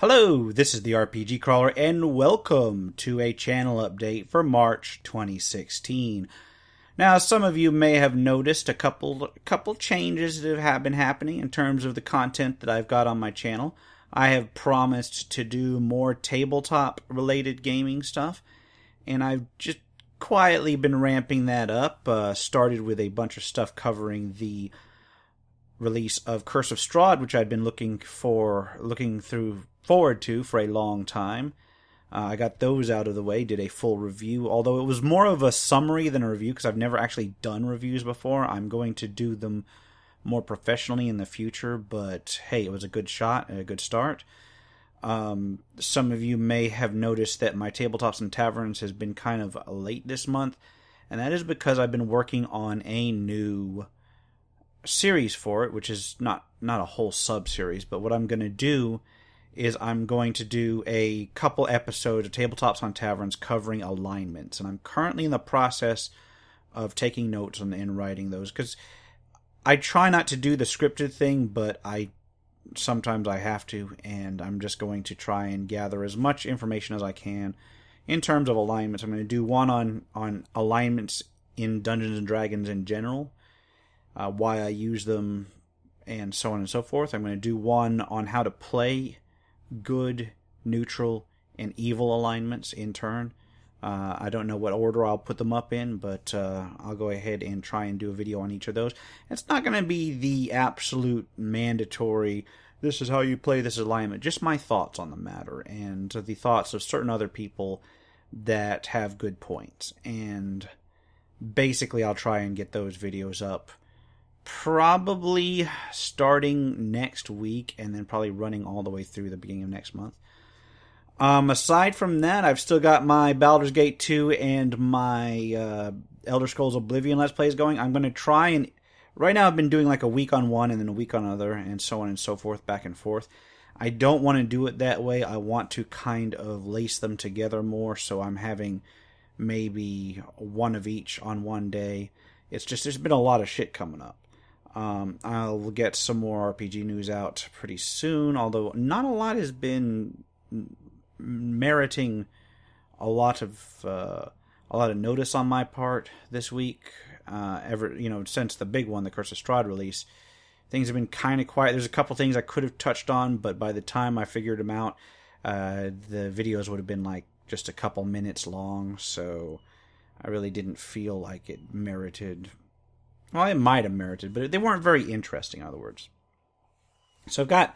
Hello, this is the RPG Crawler, and welcome to a channel update for March 2016. Now, some of you may have noticed a couple changes that have been happening in terms of the content that I've got on my channel. I have promised to do more tabletop-related gaming stuff, and I've just quietly been ramping that up. Started with a bunch of stuff covering the release of Curse of Strahd, which I'd been looking forward to for a long time. I got those out of the way, did a full review, although it was more of a summary than a review because I've never actually done reviews before. I'm going to do them more professionally in the future, but hey, it was a good shot and a good start. Some of you may have noticed that my Tabletops and Taverns has been kind of late this month, and that is because I've been working on a new series for it, which is not a whole sub-series, but what I'm going to do is I'm going to do a couple episodes of Tabletops on Taverns covering alignments, and I'm currently in the process of taking notes and writing those, because I try not to do the scripted thing, but sometimes I have to, and I'm just going to try and gather as much information as I can in terms of alignments. I'm going to do one on alignments in Dungeons & Dragons in general, why I use them, and so on and so forth. I'm going to do one on how to play good, neutral, and evil alignments in turn. I don't know what order I'll put them up in, but I'll go ahead and try and do a video on each of those. It's not going to be the absolute mandatory, this is how you play this alignment, just my thoughts on the matter, and the thoughts of certain other people that have good points. And basically I'll try and get those videos up probably starting next week, and then probably running all the way through the beginning of next month. Aside from that, I've still got my Baldur's Gate 2 and my Elder Scrolls Oblivion Let's Plays going. I'm going to try and... Right now I've been doing like a week on one and then a week on another, and so on and so forth, back and forth. I don't want to do it that way. I want to kind of lace them together more, so I'm having maybe one of each on one day. It's just, there's been a lot of shit coming up. I'll get some more RPG news out pretty soon, although not a lot has been meriting a lot of notice on my part this week. Since the big one, the Curse of Strahd release, things have been kind of quiet. There's a couple things I could have touched on, but by the time I figured them out, the videos would have been like just a couple minutes long, so I really didn't feel like it merited. Well, it might have merited, but they weren't very interesting, in other words. So I've got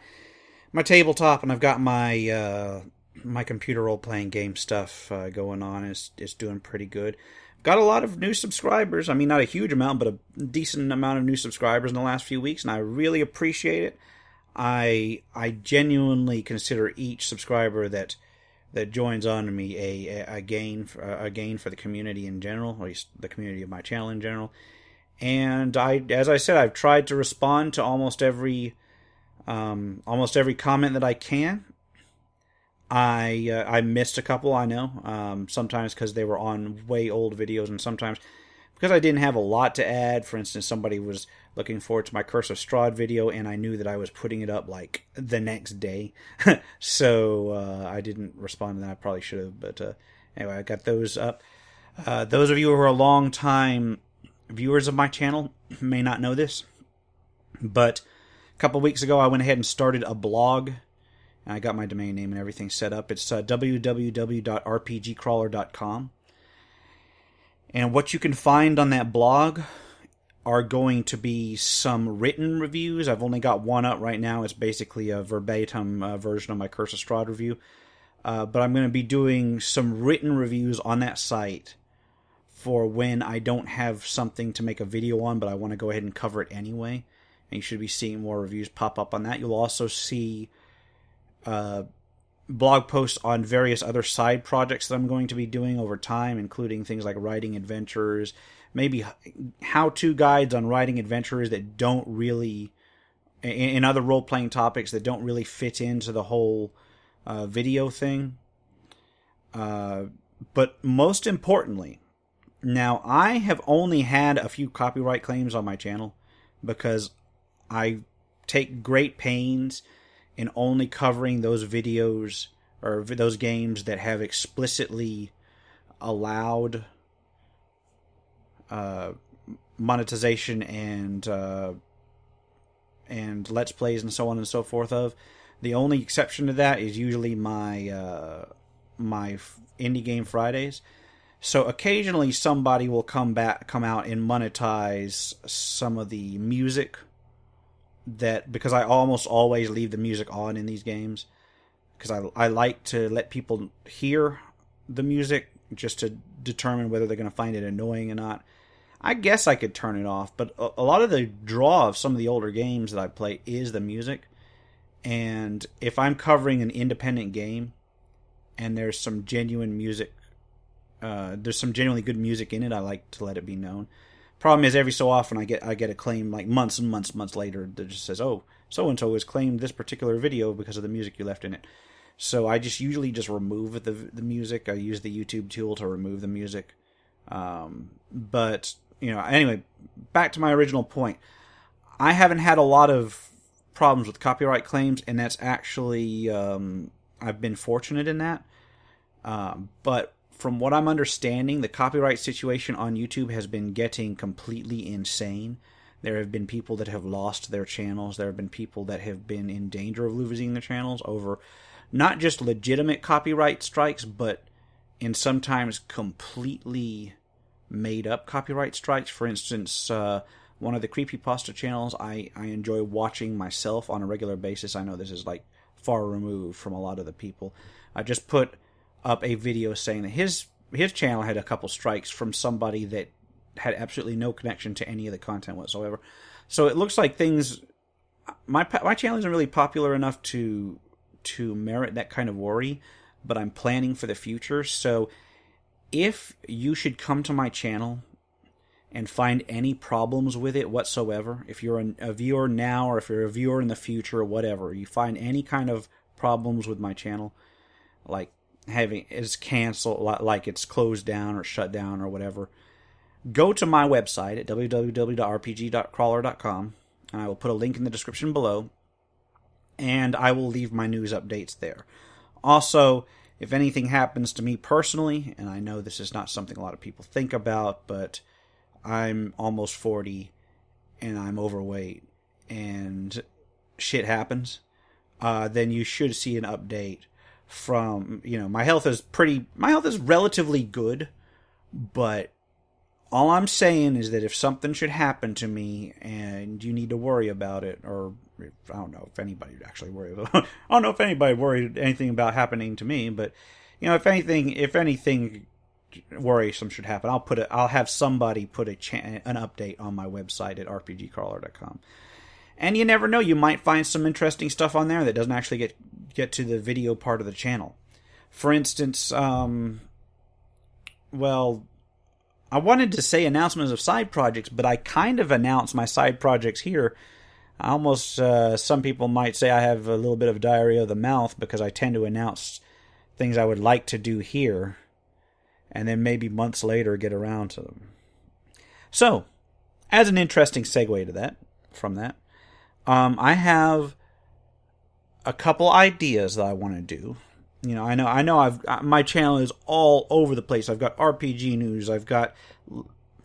my tabletop, and I've got my my computer role-playing game stuff going on. It's doing pretty good. Got a lot of new subscribers. I mean, not a huge amount, but a decent amount of new subscribers in the last few weeks, and I really appreciate it. I genuinely consider each subscriber that joins on to me a gain for the community in general, or at least the community of my channel in general. And as I said, I've tried to respond to almost every comment that I can. I missed a couple, I know. Sometimes because they were on way old videos, and sometimes because I didn't have a lot to add. For instance, somebody was looking forward to my Curse of Strahd video, and I knew that I was putting it up like the next day, so I didn't respond to that. I probably should have, but anyway, I got those up. Those of you who are a long time viewers of my channel may not know this, but a couple weeks ago I went ahead and started a blog, and I got my domain name and everything set up. It's www.rpgcrawler.com, and what you can find on that blog are going to be some written reviews. I've only got one up right now. It's basically a verbatim version of my Curse of Strahd review, but I'm going to be doing some written reviews on that site for when I don't have something to make a video on, but I want to go ahead and cover it anyway. And you should be seeing more reviews pop up on that. You'll also see blog posts on various other side projects that I'm going to be doing over time, including things like writing adventures, maybe how-to guides on writing adventures that don't really, in other role-playing topics that don't really fit into the whole video thing. But most importantly, now, I have only had a few copyright claims on my channel because I take great pains in only covering those videos or those games that have explicitly allowed monetization and Let's Plays and so on and so forth of. The only exception to that is usually my my Indie Game Fridays. So occasionally somebody will come out and monetize some of the music because I almost always leave the music on in these games because I like to let people hear the music just to determine whether they're going to find it annoying or not. I guess I could turn it off, but a lot of the draw of some of the older games that I play is the music. And if I'm covering an independent game and there's some genuine music, there's some genuinely good music in it, I like to let it be known. Problem is, every so often I get a claim like months and months later that just says, "Oh, so and so has claimed this particular video because of the music you left in it." So I usually just remove the music. I use the YouTube tool to remove the music. But anyway, back to my original point. I haven't had a lot of problems with copyright claims, and that's actually I've been fortunate in that. But from what I'm understanding, the copyright situation on YouTube has been getting completely insane. There have been people that have lost their channels. There have been people that have been in danger of losing their channels over not just legitimate copyright strikes, but in sometimes completely made-up copyright strikes. For instance, one of the creepypasta channels I enjoy watching myself on a regular basis. I know this is like far removed from a lot of the people. I just put up a video saying that his channel had a couple strikes from somebody that had absolutely no connection to any of the content whatsoever. So it looks like things. My channel isn't really popular enough to merit that kind of worry, but I'm planning for the future. So if you should come to my channel and find any problems with it whatsoever, if you're a viewer now or if you're a viewer in the future or whatever, you find any kind of problems with my channel, like having it's canceled, like it's closed down or shut down or whatever, go to my website at www.rpg.crawler.com, and I will put a link in the description below, and I will leave my news updates there. Also, if anything happens to me personally, and I know this is not something a lot of people think about, but I'm almost 40 and I'm overweight and shit happens, then you should see an update from, my health is relatively good, but all I'm saying is that if something should happen to me and you need to worry about it, or I don't know if anybody would actually worry about it. I don't know if anybody worried anything about happening to me, but if anything worrisome should happen, I'll have somebody put an update on my website at rpgcrawler.com. And you never know, you might find some interesting stuff on there that doesn't actually get to the video part of the channel. For instance, I wanted to say announcements of side projects, but I kind of announced my side projects here. Almost, some people might say I have a little bit of diarrhea of the mouth because I tend to announce things I would like to do here, and then maybe months later get around to them. So, as an interesting segue to from that, I have a couple ideas that I want to do. I know my channel is all over the place. I've got RPG news, I've got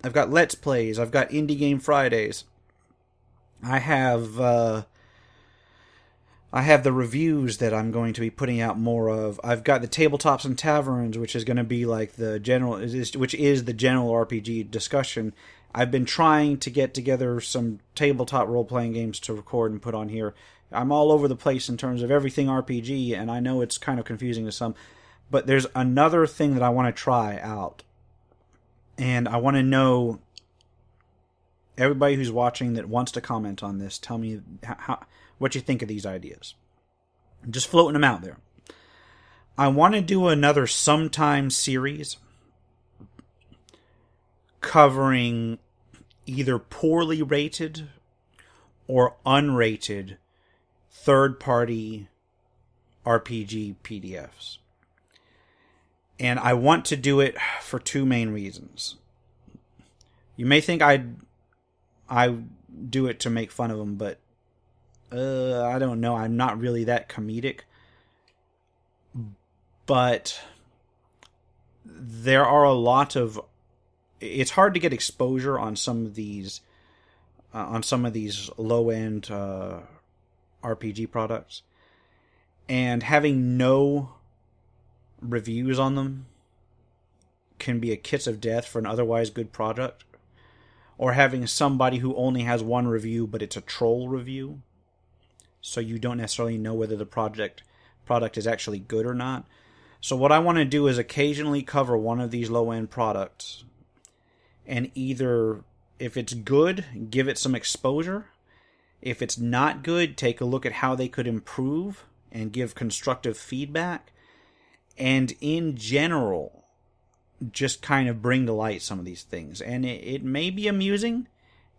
Let's Plays, I've got Indie Game Fridays. I have the reviews that I'm going to be putting out more of. I've got the Tabletops and Taverns, which is going to be like which is the general RPG discussion. I've been trying to get together some tabletop role-playing games to record and put on here. I'm all over the place in terms of everything RPG, and I know it's kind of confusing to some, but there's another thing that I want to try out. And I want to know, everybody who's watching that wants to comment on this, tell me what you think of these ideas. I'm just floating them out there. I want to do another Sometime series covering either poorly rated or unrated third-party RPG PDFs. And I want to do it for two main reasons. You may think I do it to make fun of them, but I don't know. I'm not really that comedic. But there are a lot of... It's hard to get exposure on some of these low-end RPG products. And having no reviews on them can be a kiss of death for an otherwise good product. Or having somebody who only has one review, but it's a troll review, so you don't necessarily know whether the product is actually good or not. So what I want to do is occasionally cover one of these low-end products, and either, if it's good, give it some exposure. If it's not good, take a look at how they could improve and give constructive feedback. And in general, just kind of bring to light some of these things. And it may be amusing,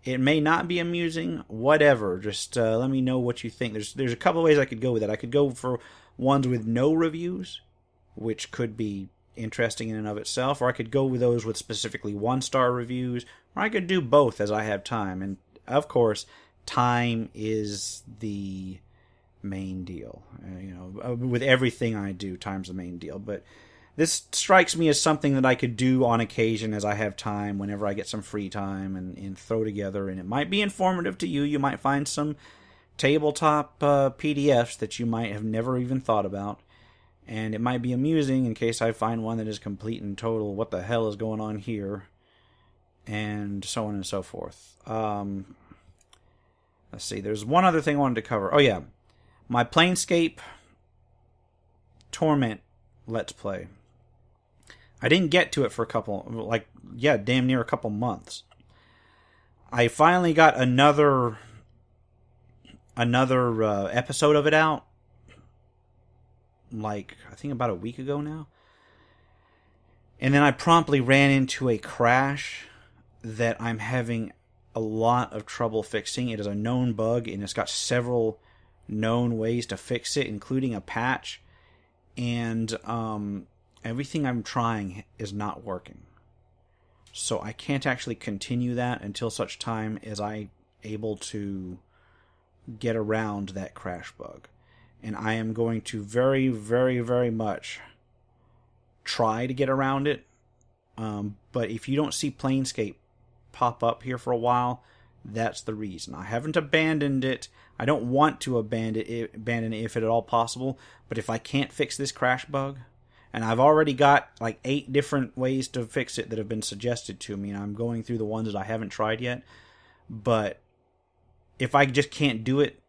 it may not be amusing, whatever. Just let me know what you think. There's a couple of ways I could go with it. I could go for ones with no reviews, which could be interesting in and of itself, or I could go with those with specifically 1-star reviews, or I could do both as I have time. And of course, time is the main deal. With everything I do, time's the main deal. But this strikes me as something that I could do on occasion as I have time, whenever I get some free time, and throw together. And it might be informative to you. You might find some tabletop PDFs that you might have never even thought about. And it might be amusing in case I find one that is complete and total, what the hell is going on here? And so on and so forth. Let's see, there's one other thing I wanted to cover. Oh yeah, my Planescape Torment Let's Play. I didn't get to it for damn near a couple months. I finally got another episode of it out, I think about a week ago now. And then I promptly ran into a crash that I'm having a lot of trouble fixing. It is a known bug, and it's got several known ways to fix it, including a patch. And everything I'm trying is not working. So I can't actually continue that until such time as I'm able to get around that crash bug. And I am going to very, very, very much try to get around it. But if you don't see Planescape pop up here for a while, that's the reason. I haven't abandoned it. I don't want to abandon it if at all possible. But if I can't fix this crash bug, and I've already got 8 different ways to fix it that have been suggested to me, and I'm going through the ones that I haven't tried yet. But if I just can't do it,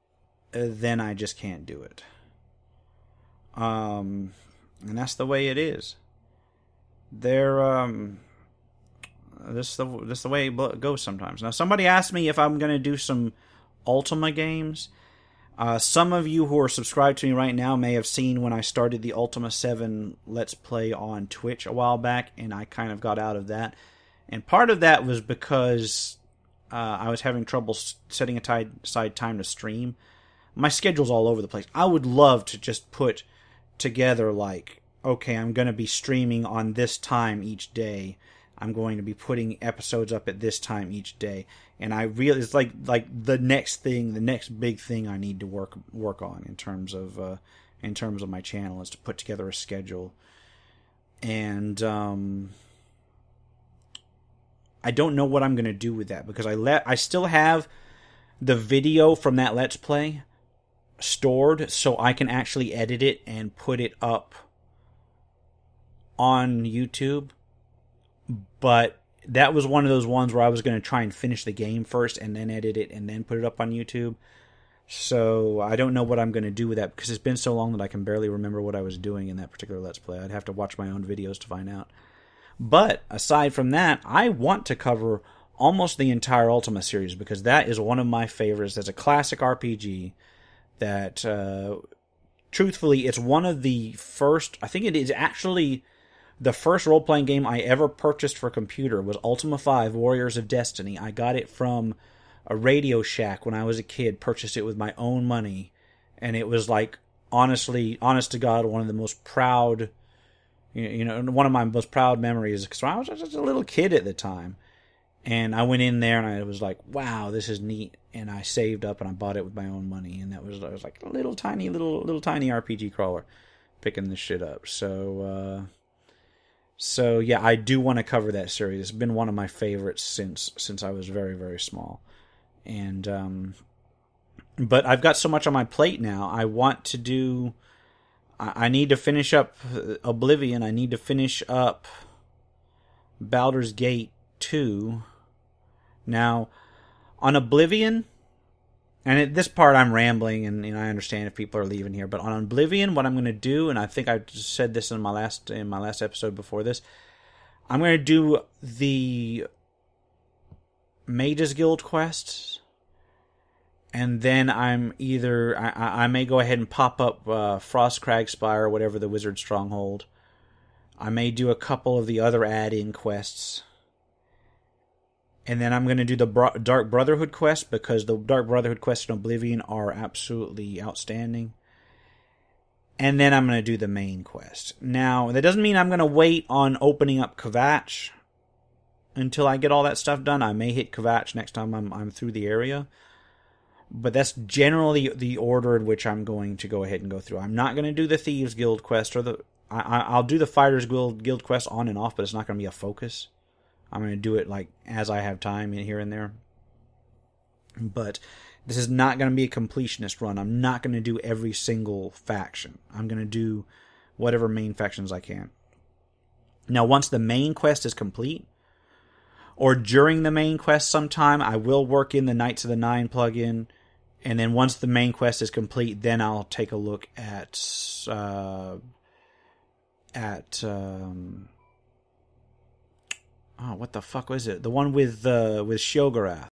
then I just can't do it. And that's the way it is. This is the way it goes sometimes. Now, somebody asked me if I'm going to do some Ultima games. Some of you who are subscribed to me right now may have seen when I started the Ultima 7 Let's Play on Twitch a while back, and I kind of got out of that. And part of that was because I was having trouble setting aside time to stream. My schedule's all over the place. I would love to just put together okay, I'm going to be streaming on this time each day. I'm going to be putting episodes up at this time each day. And I really, it's like the next big thing I need to work on in terms of my channel is to put together a schedule. And I don't know what I'm going to do with that, because I still have the video from that Let's Play stored, so I can actually edit it and put it up on YouTube. But that was one of those ones where I was going to try and finish the game first and then edit it and then put it up on YouTube. So I don't know what I'm going to do with that, because it's been so long that I can barely remember what I was doing in that particular Let's Play. I'd have to watch my own videos to find out. But aside from that, I want to cover almost the entire Ultima series, because that is one of my favorites. That's a classic RPG that, truthfully, it's one of the first... I think it is actually... the first role-playing game I ever purchased for computer was Ultima 5 Warriors of Destiny. I got it from a Radio Shack when I was a kid, purchased it with my own money, and it was honest to God, one of the most proud, one of my most proud memories, because I was just a little kid at the time. And I went in there and I was like, wow, this is neat. and I saved up and I bought it with my own money, and that was like a little tiny RPG crawler, picking this shit up. So yeah, I do want to cover that series. It's been one of my favorites since I was very, very small, and but I've got so much on my plate now. I want to do. I need to finish up Oblivion. I need to finish up Baldur's Gate 2. Now, on Oblivion, and at this part I'm rambling, and I understand if people are leaving here, but on Oblivion, what I'm going to do, and I think I said this in my last episode before this, I'm going to do the Mages Guild quests. And then I'm either... I may go ahead and pop up Frostcrag Spire, whatever the Wizard Stronghold. I may do a couple of the other add-in quests. And then I'm going to do the Dark Brotherhood quest, because the Dark Brotherhood quests in Oblivion are absolutely outstanding. And then I'm going to do the main quest. Now, that doesn't mean I'm going to wait on opening up Kvatch until I get all that stuff done. I may hit Kvatch next time I'm through the area. But that's generally the order in which I'm going to go ahead and go through. I'm not going to do the Thieves Guild quest, or I'll do the Fighters Guild quest on and off, but it's not going to be a focus. I'm going to do it like as I have time here and there. But this is not going to be a completionist run. I'm not going to do every single faction. I'm going to do whatever main factions I can. Now, once the main quest is complete, or during the main quest sometime, I will work in the Knights of the Nine plugin. And then once the main quest is complete, then I'll take a look at what the fuck was it? The one with Shogorath.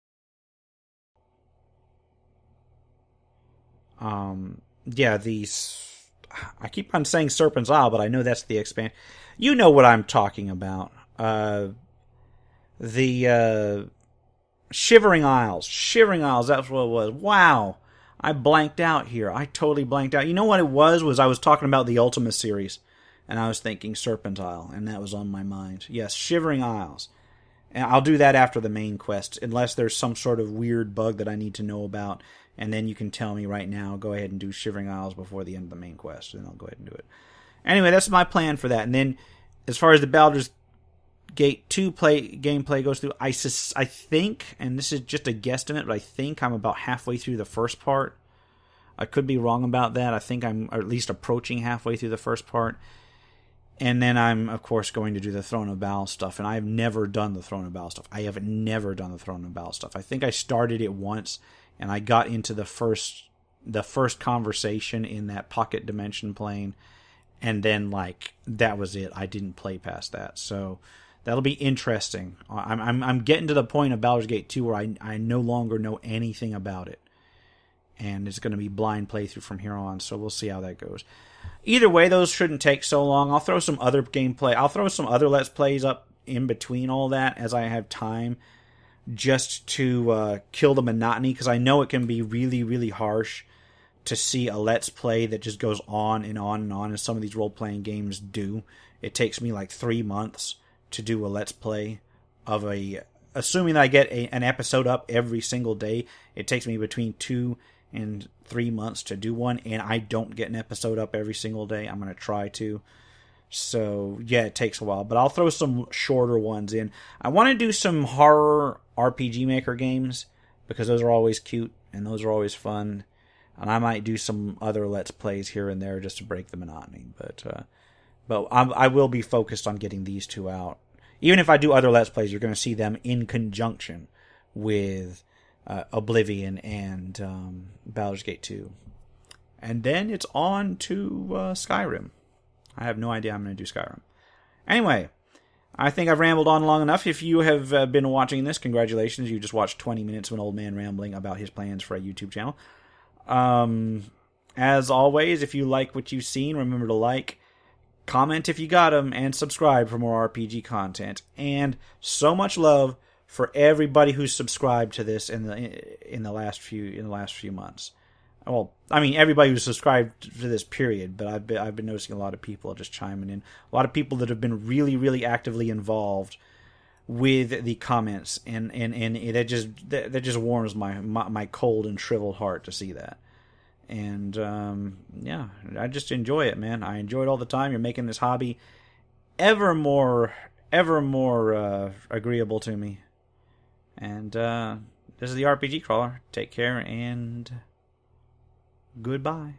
Yeah, these... I keep on saying Serpent's Isle, but I know that's the expansion. You know what I'm talking about. The Shivering Isles. Shivering Isles, that's what it was. Wow. I blanked out here. I totally blanked out. You know what it was I was talking about the Ultima series, and I was thinking Serpent Isle, and that was on my mind. Yes, Shivering Isles. And I'll do that after the main quest, unless there's some sort of weird bug that I need to know about, and then you can tell me right now, go ahead and do Shivering Isles before the end of the main quest, and I'll go ahead and do it. Anyway, that's my plan for that. And then, as far as the Baldur's Gate 2 gameplay goes through, I think, and this is just a guesstimate, but I think I'm about halfway through the first part. I could be wrong about that. I think I'm at least approaching halfway through the first part. And then I'm, of course, going to do the Throne of Baal stuff, and I have never done the Throne of Baal stuff. I have never done the Throne of Baal stuff. I think I started it once, and I got into the first conversation in that pocket dimension plane, and then, like, that was it. I didn't play past that, so... That'll be interesting. I'm getting to the point of Baldur's Gate 2 where I no longer know anything about it. And it's going to be blind playthrough from here on, so we'll see how that goes. Either way, those shouldn't take so long. I'll throw some other gameplay. I'll throw some other Let's Plays up in between all that as I have time, just to kill the monotony, because I know it can be really, really harsh to see a Let's Play that just goes on and on and on, as some of these role-playing games do. It takes me like 3 months to do a Let's Play of assuming that I get an episode up every single day, it takes me between 2 and 3 months to do one, and I don't get an episode up every single day. I'm going to try to. So, yeah, it takes a while, but I'll throw some shorter ones in. I want to do some horror RPG Maker games, because those are always cute, and those are always fun, and I might do some other Let's Plays here and there just to break the monotony, but I will be focused on getting these two out. Even if I do other Let's Plays, you're going to see them in conjunction with Oblivion and Baldur's Gate 2. And then it's on to Skyrim. I have no idea how I'm going to do Skyrim. Anyway, I think I've rambled on long enough. If you have been watching this, congratulations. You just watched 20 minutes of an old man rambling about his plans for a YouTube channel. As always, if you like what you've seen, remember to like, comment if you got them, and subscribe for more RPG content. And so much love for everybody who's subscribed to this in the last few months. Well, I mean everybody who's subscribed to this period, but I've been noticing a lot of people just chiming in. A lot of people that have been really, really actively involved with the comments, and that just warms my cold and shriveled heart to see that. And yeah, I just enjoy it, man. I enjoy it all the time. You're making this hobby ever more agreeable to me. And this is the RPG Crawler. Take care and goodbye.